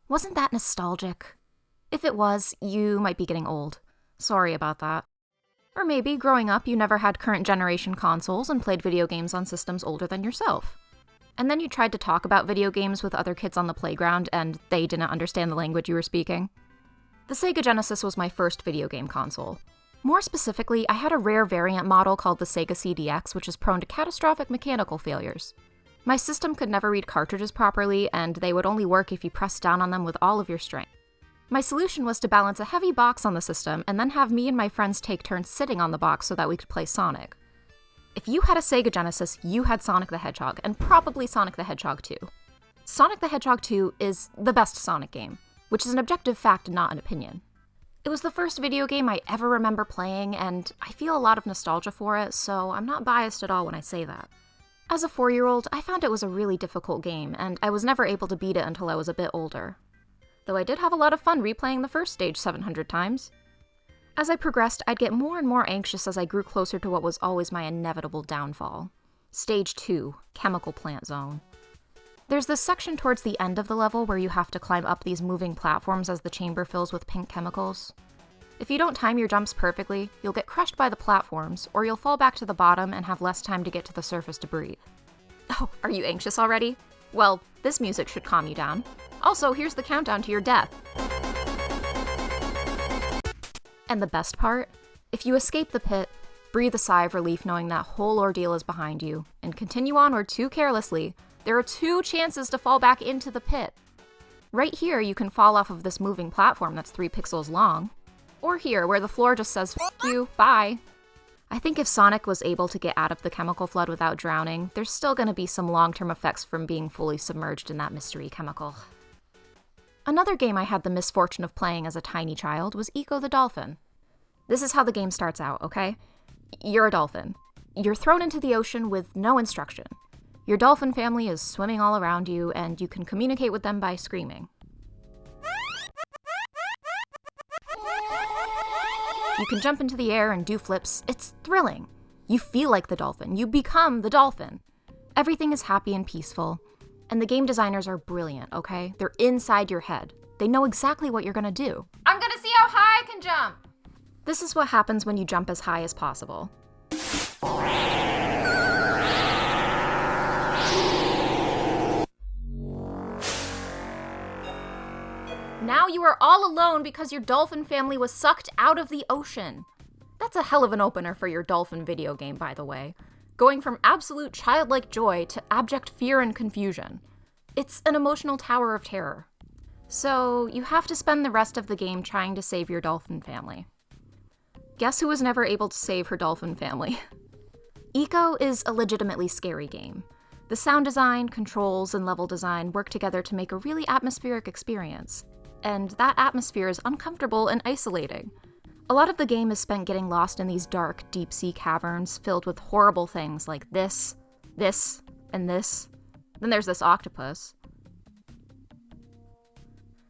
Wasn't that nostalgic? If it was, you might be getting old. Sorry about that. Or maybe, growing up, you never had current generation consoles and played video games on systems older than yourself. And then you tried to talk about video games with other kids on the playground, and they didn't understand the language you were speaking. The Sega Genesis was my first video game console. More specifically, I had a rare variant model called the Sega CDX, which is prone to catastrophic mechanical failures. My system could never read cartridges properly, and they would only work if you pressed down on them with all of your strength. My solution was to balance a heavy box on the system and then have me and my friends take turns sitting on the box so that we could play Sonic. If you had a Sega Genesis, you had Sonic the Hedgehog, and probably Sonic the Hedgehog 2. Sonic the Hedgehog 2 is the best Sonic game, which is an objective fact, not an opinion. It was the first video game I ever remember playing, and I feel a lot of nostalgia for it, so I'm not biased at all when I say that. As a 4-year-old, I found it was a really difficult game, and I was never able to beat it until I was a bit older. Though I did have a lot of fun replaying the first stage 700 times. As I progressed, I'd get more and more anxious as I grew closer to what was always my inevitable downfall. Stage 2, Chemical Plant Zone. There's this section towards the end of the level where you have to climb up these moving platforms as the chamber fills with pink chemicals. If you don't time your jumps perfectly, you'll get crushed by the platforms, or you'll fall back to the bottom and have less time to get to the surface to breathe. Oh, are you anxious already? Well, this music should calm you down. Also, here's the countdown to your death. And the best part? If you escape the pit, breathe a sigh of relief knowing that whole ordeal is behind you, and continue onward too carelessly, there are 2 chances to fall back into the pit. Right here, you can fall off of this moving platform that's 3 pixels long. Or here, where the floor just says, "F you, bye." I think if Sonic was able to get out of the chemical flood without drowning, there's still gonna be some long-term effects from being fully submerged in that mystery chemical. Another game I had the misfortune of playing as a tiny child was Eco the Dolphin. This is how the game starts out, okay? You're a dolphin. You're thrown into the ocean with no instruction. Your dolphin family is swimming all around you, and you can communicate with them by screaming. You can jump into the air and do flips. It's thrilling. You feel like the dolphin. You become the dolphin. Everything is happy and peaceful. And the game designers are brilliant, okay? They're inside your head. They know exactly what you're gonna do. I'm gonna see how high I can jump! This is what happens when you jump as high as possible. Now you are all alone because your dolphin family was sucked out of the ocean. That's a hell of an opener for your dolphin video game, by the way. Going from absolute childlike joy to abject fear and confusion. It's an emotional tower of terror. So, you have to spend the rest of the game trying to save your dolphin family. Guess who was never able to save her dolphin family? Eco is a legitimately scary game. The sound design, controls, and level design work together to make a really atmospheric experience. And that atmosphere is uncomfortable and isolating. A lot of the game is spent getting lost in these dark, deep-sea caverns filled with horrible things like this, and this. Then there's this octopus.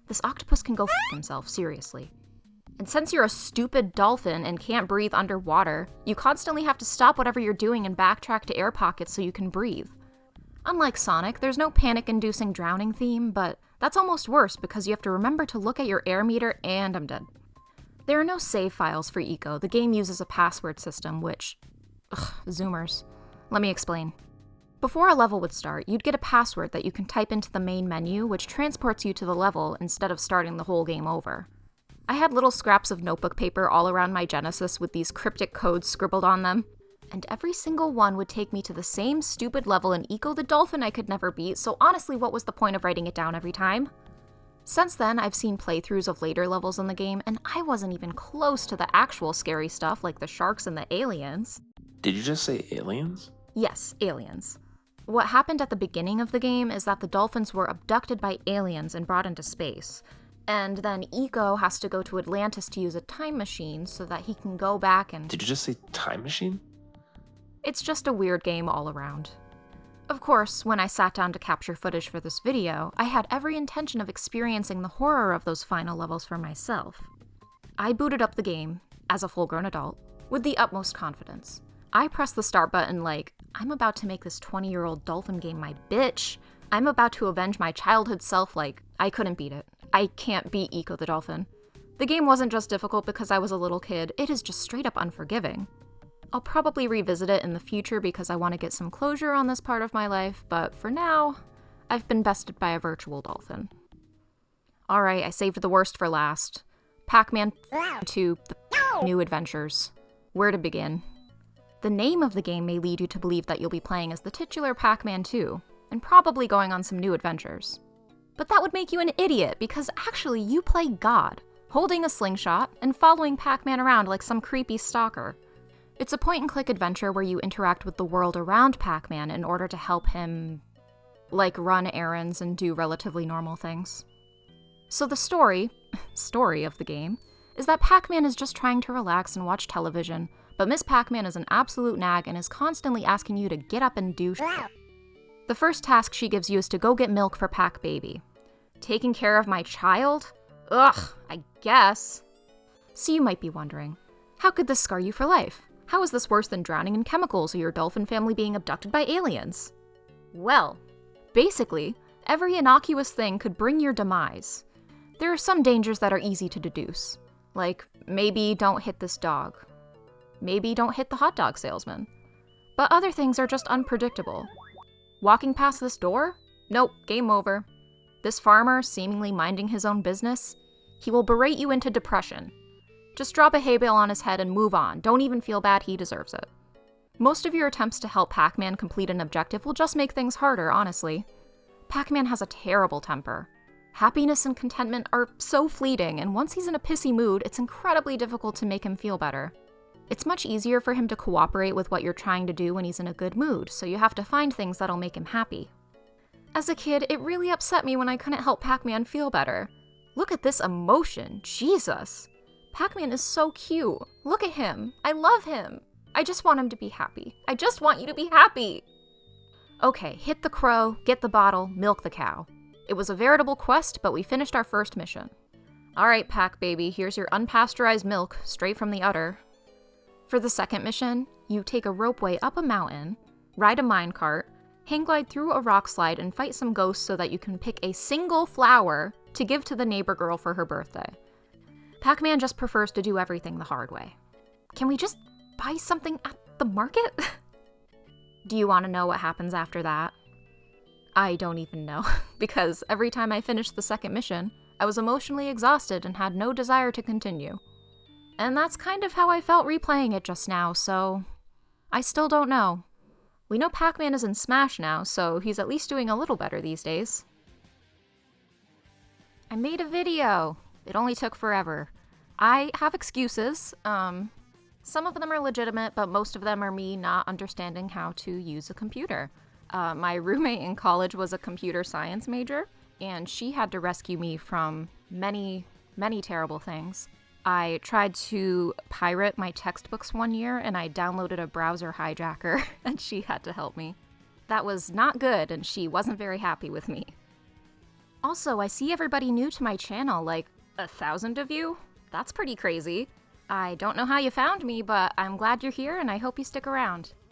This octopus can go f*** himself, seriously. And since you're a stupid dolphin and can't breathe underwater, you constantly have to stop whatever you're doing and backtrack to air pockets so you can breathe. Unlike Sonic, there's no panic-inducing drowning theme, but that's almost worse because you have to remember to look at your air meter and I'm dead. There are no save files for Eco. The game uses a password system, which... Zoomers. Let me explain. Before a level would start, you'd get a password that you can type into the main menu, which transports you to the level instead of starting the whole game over. I had little scraps of notebook paper all around my Genesis with these cryptic codes scribbled on them, and every single one would take me to the same stupid level in Eco the Dolphin I could never beat, so honestly, what was the point of writing it down every time? Since then, I've seen playthroughs of later levels in the game, and I wasn't even close to the actual scary stuff like the sharks and the aliens. Did you just say aliens? Yes, aliens. What happened at the beginning of the game is that the dolphins were abducted by aliens and brought into space. And then Eco has to go to Atlantis to use a time machine so that he can go back and... Did you just say time machine? It's just a weird game all around. Of course, when I sat down to capture footage for this video, I had every intention of experiencing the horror of those final levels for myself. I booted up the game, as a full-grown adult, with the utmost confidence. I pressed the start button like, I'm about to make this 20-year-old dolphin game my bitch. I'm about to avenge my childhood self like, I couldn't beat it. I can't beat Eco the Dolphin. The game wasn't just difficult because I was a little kid, it is just straight up unforgiving. I'll probably revisit it in the future because I want to get some closure on this part of my life, but for now, I've been bested by a virtual dolphin. Alright, I saved the worst for last. Pac-Man 2, The New Adventures. Where to begin? The name of the game may lead you to believe that you'll be playing as the titular Pac-Man 2, and probably going on some new adventures. But that would make you an idiot, because actually you play God, holding a slingshot and following Pac-Man around like some creepy stalker. It's a point-and-click adventure where you interact with the world around Pac-Man in order to help him, like, run errands and do relatively normal things. So the story of the game is that Pac-Man is just trying to relax and watch television, but Miss Pac-Man is an absolute nag and is constantly asking you to get up and do shit. The first task she gives you is to go get milk for Pac-Baby. Taking care of my child? Ugh, I guess. So you might be wondering, how could this scar you for life? How is this worse than drowning in chemicals or your dolphin family being abducted by aliens? Well, basically, every innocuous thing could bring your demise. There are some dangers that are easy to deduce, like maybe don't hit this dog. Maybe don't hit the hot dog salesman. But other things are just unpredictable. Walking past this door? Nope, game over. This farmer, seemingly minding his own business? He will berate you into depression. Just drop a hay bale on his head and move on. Don't even feel bad, he deserves it. Most of your attempts to help Pac-Man complete an objective will just make things harder, honestly. Pac-Man has a terrible temper. Happiness and contentment are so fleeting, and once he's in a pissy mood, it's incredibly difficult to make him feel better. It's much easier for him to cooperate with what you're trying to do when he's in a good mood, so you have to find things that'll make him happy. As a kid, it really upset me when I couldn't help Pac-Man feel better. Look at this emotion, Jesus! Pac-Man is so cute. Look at him. I love him. I just want him to be happy. I just want you to be happy! Okay, hit the crow, get the bottle, milk the cow. It was a veritable quest, but we finished our first mission. Alright, Pac-Baby, here's your unpasteurized milk, straight from the udder. For the second mission, you take a ropeway up a mountain, ride a minecart, hang glide through a rock slide, and fight some ghosts so that you can pick a single flower to give to the neighbor girl for her birthday. Pac-Man just prefers to do everything the hard way. Can we just buy something at the market? Do you want to know what happens after that? I don't even know, because every time I finished the second mission, I was emotionally exhausted and had no desire to continue. And that's kind of how I felt replaying it just now, so I still don't know. We know Pac-Man is in Smash now, so he's at least doing a little better these days. I made a video! It only took forever. I have excuses. Some of them are legitimate, but most of them are me not understanding how to use a computer. My roommate in college was a computer science major, and she had to rescue me from many, many terrible things. I tried to pirate my textbooks one year, and I downloaded a browser hijacker, and she had to help me. That was not good, and she wasn't very happy with me. Also, I see everybody new to my channel, like 1,000 of you? That's pretty crazy. I don't know how you found me, but I'm glad you're here, and I hope you stick around.